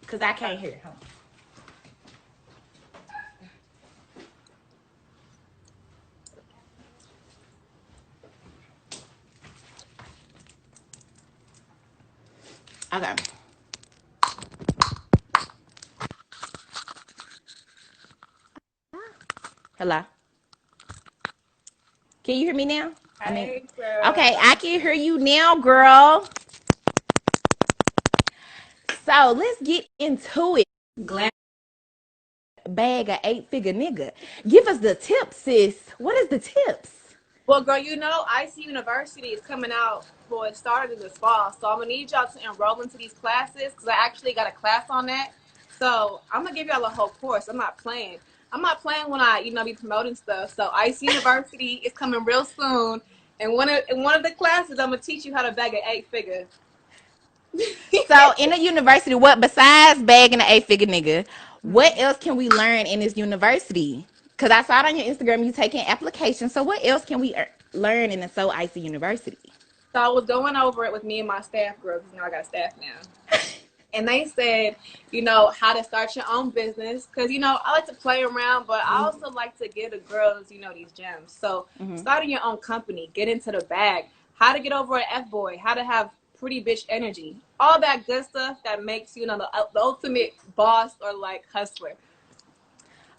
Cause I can't hear. Hold on. Okay. Hello. Can you hear me now? I mean, Hey, okay, girl. I can hear you now, girl. So let's get into it. Glad bag a 8-figure nigga. Give us the tips, sis. What is the tips? Well, girl, IC University is coming out. Well, it started in this fall, so I'm gonna need y'all to enroll into these classes because I actually got a class on that. So I'm gonna give y'all a whole course. I'm not playing. I'm not playing when I, be promoting stuff. So IC University is coming real soon, and one of the classes, I'm gonna teach you how to bag an 8-figure. So in a university, what besides bagging an 8-figure nigga, what else can we learn in this university? Because I saw it on your Instagram, you taking applications. So what else can we learn in the So Icy University? So I was going over it with me and my staff girl because I got staff now. And they said, how to start your own business. Because, I like to play around, but I also like to give the girls, these gems. So starting your own company, get into the bag, how to get over an F-boy, how to have pretty bitch energy, all that good stuff that makes, the ultimate boss or like hustler.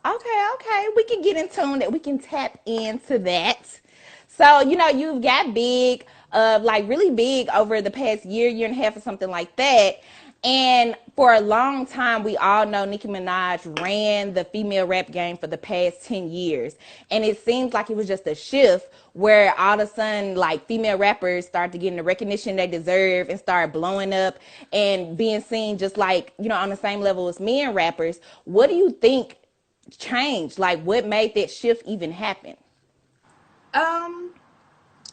Okay. We can get in tune that we can tap into that. So, you've got big, like really big over the past year and a half or something like that. And for a long time, we all know Nicki Minaj ran the female rap game for the past 10 years. And it seems like it was just a shift where all of a sudden, like, female rappers started getting the recognition they deserve and started blowing up and being seen just like, on the same level as men rappers. What do you think changed? Like, what made that shift even happen? Um,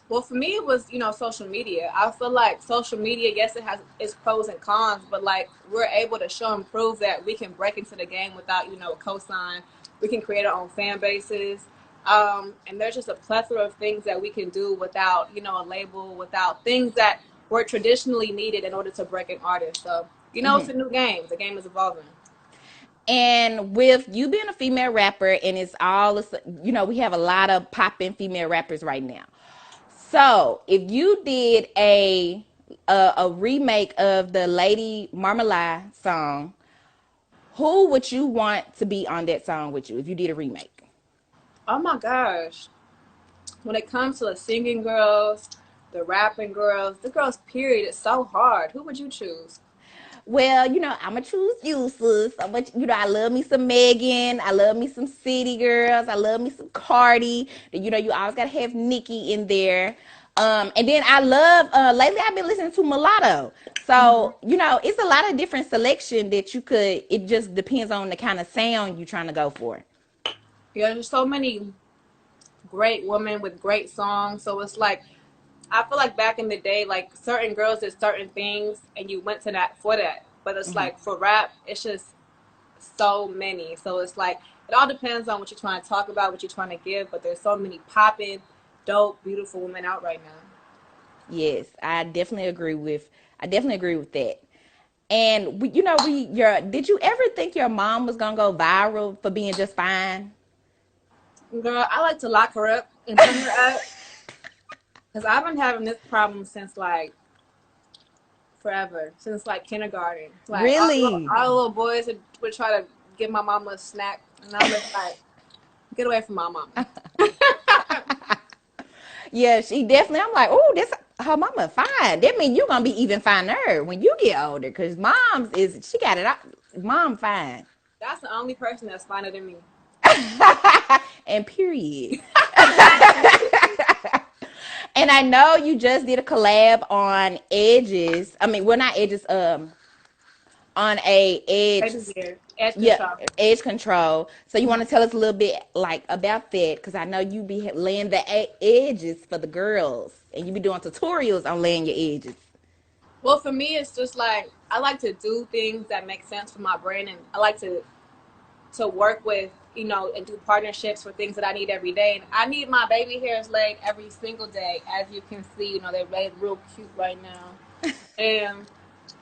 Well, for me, it was social media. I feel like social media, yes, it has its pros and cons, but like we're able to show and prove that we can break into the game without a cosign. We can create our own fan bases, and there's just a plethora of things that we can do without a label, without things that were traditionally needed in order to break an artist. So it's a new game. The game is evolving. And with you being a female rapper, and it's all, we have a lot of popping female rappers right now. So if you did a remake of the Lady Marmalade song, who would you want to be on that song with you if you did a remake? Oh my gosh! When it comes to the singing girls, the rapping girls, the girls, period, it's so hard. Who would you choose? Well, I'm gonna choose you, sis. I love me some Megan. I love me some City Girls. I love me some Cardi. You always gotta have Nicki in there. And then I love. Lately, I've been listening to Mulatto. So it's a lot of different selection that you could. It just depends on the kind of sound you're trying to go for. Yeah, there's so many great women with great songs. So it's like I feel like back in the day, like certain girls did certain things, and you went to that for that. But it's like for rap, it's just so many. So it's like it all depends on what you're trying to talk about, what you're trying to give. But there's so many popping, dope, beautiful women out right now. Yes, I definitely agree with. I definitely agree with that. And did you ever think your mom was gonna go viral for being just fine? Girl, I like to lock her up and turn her up because I've been having this problem since like forever, since like kindergarten. Like Really? all the little boys would try to give my mama a snack, and I'm just like, get away from my mama. Yeah, she definitely. I'm like, oh, this her mama fine. That means you're gonna be even finer when you get older. Cause mom's is she got it out. Mom fine. That's the only person that's finer than me. And period. And I know you just did a collab on Edges. I mean, well, not Edges. On a Edge, Baby gear, edge yeah, control. Edge Control. So you want to tell us a little bit like about that? Because I know you be laying the edges for the girls, and you be doing tutorials on laying your edges. Well, for me, it's just like I like to do things that make sense for my brain, and I like to work with and do partnerships for things that I need every day. And I need my baby hairs laid every single day, as you can see. They're laid real cute right now, and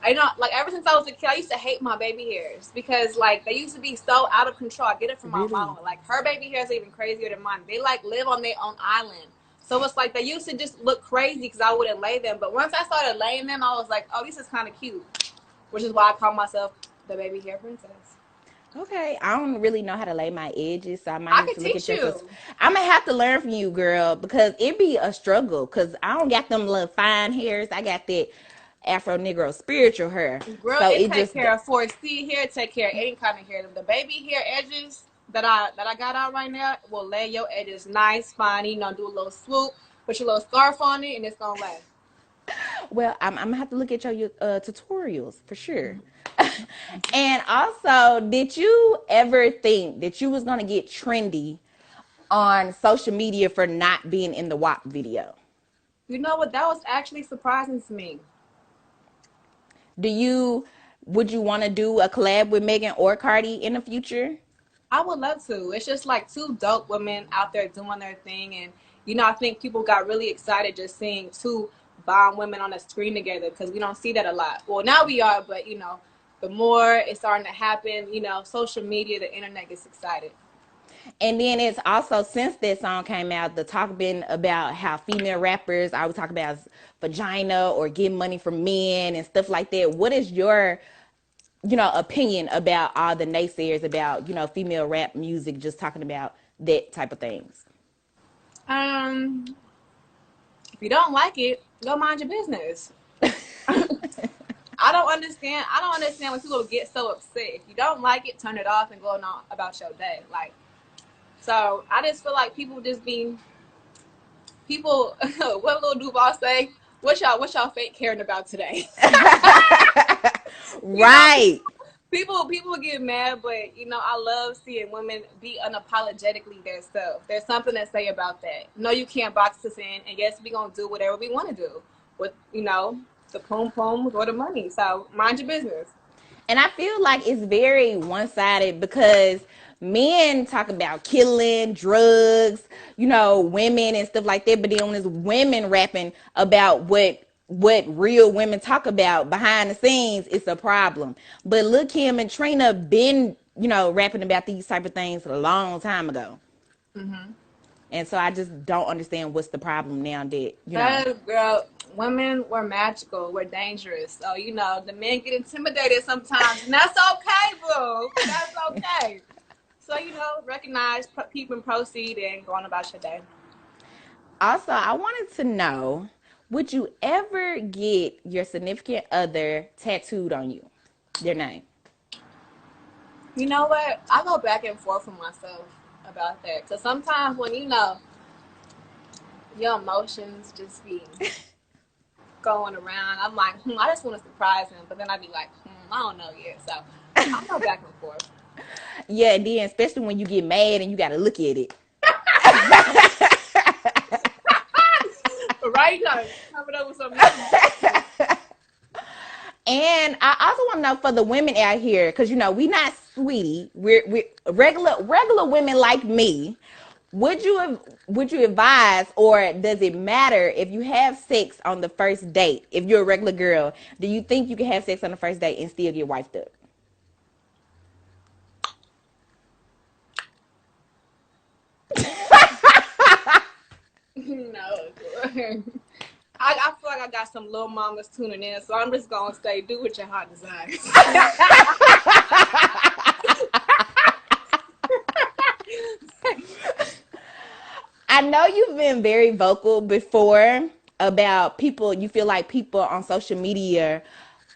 I know, like ever since I was a kid, I used to hate my baby hairs because like they used to be so out of control. I get it from my Really? mama. Like her baby hairs are even crazier than mine. They like live on their own island. So it's like they used to just look crazy because I wouldn't lay them. But once I started laying them, I was like, oh, this is kind of cute, which is why I call myself the baby hair princess. Okay, I don't really know how to lay my edges, so I might I need could to look teach at your. you. I'm gonna have to learn from you, girl, because it be a struggle. Cause I don't got them little fine hairs. I got that Afro Negro spiritual hair, Girl, so it it take just. care of 4C hair, take care of any kind of hair. The baby hair edges that I got out right now will lay your edges nice, fine. You know, do a little swoop, put your little scarf on it, and it's gonna lay. Well, I'm gonna have to look at your tutorials for sure. And also, did you ever think that you was gonna get trendy on social media for not being in the WAP video? You know what? That was actually surprising to me. Do you would you want to do a collab with Megan or Cardi in the future? I would love to. It's just like two dope women out there doing their thing, and I think people got really excited just seeing two bomb women on the screen together because we don't see that a lot. Well, now we are, but the more it's starting to happen, social media, the internet gets excited. And then it's also since that song came out, the talk been about how female rappers always talk about vagina or getting money from men and stuff like that. What is your opinion about all the naysayers about female rap music just talking about that type of things? Um, if you don't like it, go mind your business. I don't understand when people get so upset. If you don't like it, turn it off and go on about your day. Like, so I just feel like people just be people. What little Duval say? What y'all fake caring about today? you know, Right. people get mad, but I love seeing women be unapologetically themselves. There's something to say about that. No, you can't box us in, and yes, we gonna do whatever we want to do with the poom poom or the money. So mind your business. And I feel like it's very one sided because men talk about killing, drugs, women and stuff like that. But then when it's women rapping about what real women talk about behind the scenes, it's a problem. But Lil Kim and Trina been rapping about these type of things a long time ago. Mm-hmm. And so I just don't understand what's the problem now that. That girl, women were magical. We're dangerous. So the men get intimidated sometimes, and that's okay, boo. That's okay. So recognize, keep and proceed, and go on about your day. Also, I wanted to know, would you ever get your significant other tattooed on you? Their name. You know what? I go back and forth with myself about that because sometimes when your emotions just be going around, I'm like, I just want to surprise him, but then I be like, I don't know yet. So I go back and forth. Yeah, and then especially when you get mad and you got to look at it. Right? You gotta cover it up with something else. And I also want to know for the women out here, because we not sweetie, we're regular women like me. Would you advise, or does it matter if you have sex on the first date? If you're a regular girl, do you think you can have sex on the first date and still get wifed up? No. I feel like I got some little mamas tuning in, so I'm just gonna say, do what your heart desires. I know you've been very vocal before about people. You feel like people on social media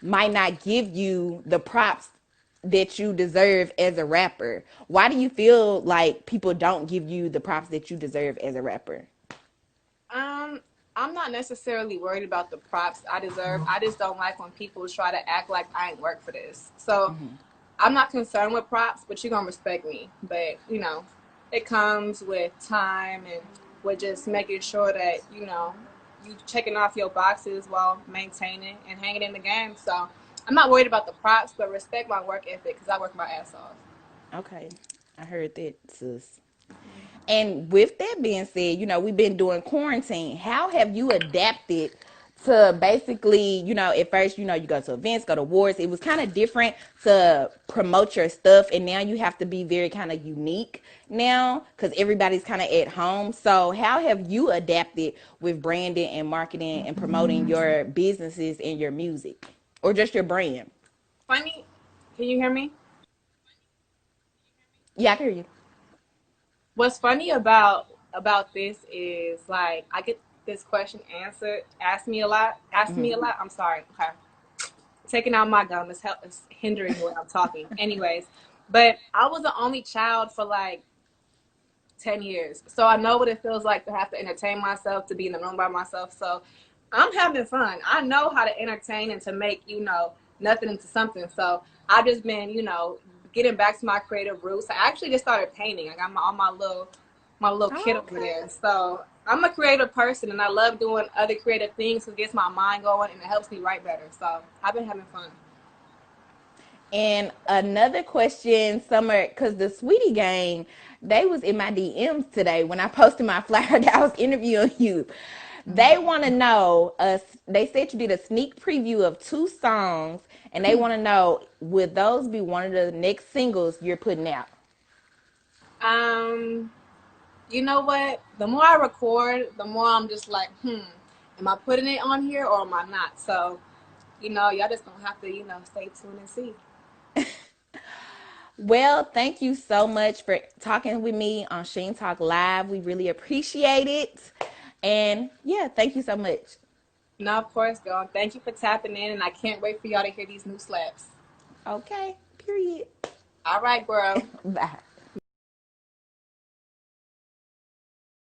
might not give you the props that you deserve as a rapper. Why do you feel like people don't give you the props that you deserve as a rapper? Um, I'm not necessarily worried about the props I deserve. I just don't like when people try to act like I ain't work for this. So I'm not concerned with props, but you're gonna respect me. But it comes with time and with just making sure that you checking off your boxes while maintaining and hanging in the game. So I'm not worried about the props, but respect my work ethic because I work my ass off. Okay, I heard that, sis. And with that being said, we've been doing quarantine. How have you adapted to basically, at first, you go to events, go to awards. It was kind of different to promote your stuff. And now you have to be very kind of unique now because everybody's kind of at home. So, how have you adapted with branding and marketing and promoting your businesses and your music or just your brand? Funny, can you hear me? Yeah, I can hear you. What's funny about this is like I get this question answered, asked me a lot. I'm sorry. Okay, taking out my gum is hindering what I'm talking. Anyways, but I was the only child for like 10 years. So I know what it feels like to have to entertain myself, to be in the room by myself. So I'm having fun. I know how to entertain and to make, nothing into something. So I've just been, getting back to my creative roots. I actually just started painting. I got all my little kit over Okay. there. So I'm a creative person and I love doing other creative things. It gets my mind going and it helps me write better. So I've been having fun. And another question, Summer, because the Sweetie Gang, they was in my DMs today when I posted my flyer that I was interviewing you. They want to know, they said you did a sneak preview of two songs, and they want to know, would those be one of the next singles you're putting out? Um, you know what? The more I record, the more I'm just like, am I putting it on here or am I not? So, y'all just gonna have to, stay tuned and see. Well, thank you so much for talking with me on Sheen Talk Live. We really appreciate it. And yeah, thank you so much. No, of course, girl. Thank you for tapping in, and I can't wait for y'all to hear these new slaps. Okay, period. All right, bro. Bye.